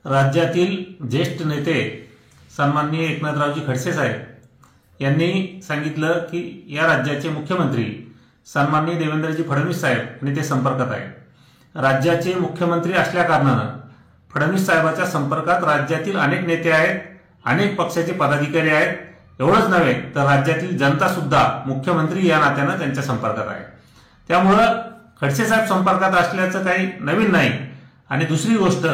राज्यातील ज्येष्ठ नेते सन्माननीय एकनाथरावजी खडसे साहेब यांनी सांगितलं की या राज्याचे मुख्यमंत्री सन्माननीय देवेंद्रजी फडणवीस साहेब आणि ते संपर्कात आहेत। राज्याचे मुख्यमंत्री असल्या कारणाने फडणवीस साहेबांच्या संपर्कात राज्यातील अनेक नेते आहेत, अनेक पक्षाचे पदाधिकारी आहेत। एवढंच नव्हे तर राज्यातील जनता सुद्धा मुख्यमंत्री या नात्याने त्यांच्या संपर्कात आहे। त्यामुळे खडसे साहेब संपर्कात असल्याचं काही नवीन नाही। आणि दुसरी गोष्ट,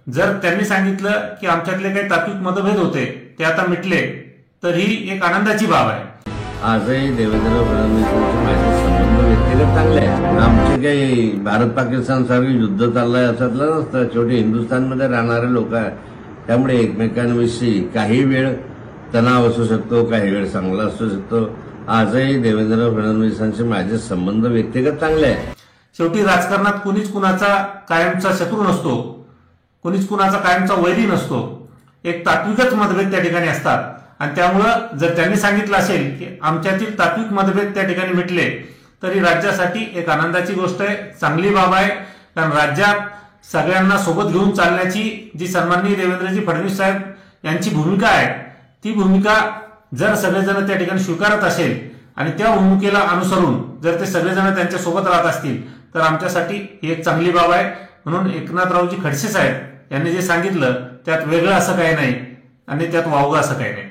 जर त्यांनी सांगितलं की आमच्यातले काही तात्विक मतभेद होते ते आता मिटले तर ही एक आनंदाची बाब आहे। आजही देवेंद्र फडणवीसांचे माझे संबंध व्यक्तिगत चांगले आहेत। आमचे काही भारत पाकिस्तान सारखे युद्ध चाललंय असातलं नसतं। शेवटी हिंदुस्थानमध्ये राहणारे लोक आहेत, त्यामुळे एकमेकांविषयी काही वेळ तणाव असू शकतो, काही वेळ चांगला असू शकतो। आजही देवेंद्र फडणवीसांचे माझे संबंध व्यक्तिगत चांगले आहेत। शेवटी राजकारणात कुणीच कुणाचा कायमचा शत्रू नसतो, कुणीच कुणाचा कायमचा वैरी नसतो। एक तात्विकच मतभेद त्या ठिकाणी असतात आणि त्यामुळं जर त्यांनी सांगितलं असेल की आमच्यातील तात्विक मतभेद त्या ठिकाणी मिटले तरी राज्यासाठी एक आनंदाची गोष्ट आहे, चांगली बाब आहे। कारण राज्यात सगळ्यांना सोबत घेऊन चालण्याची जी सन्माननीय देवेंद्रजी फडणवीस साहेब यांची भूमिका आहे, ती भूमिका जर सगळेजण त्या ठिकाणी स्वीकारत असेल आणि त्या भूमिकेला अनुसरून जर ते सगळेजण त्यांच्या सोबत राहत असतील तर आमच्यासाठी ही एक चांगली बाब आहे। म्हणून एकनाथरावजी खडसे साहेब यांनी जे सांगितलं त्यात वेगळं असं काही नाही आणि त्यात वावगं असं काही नाही।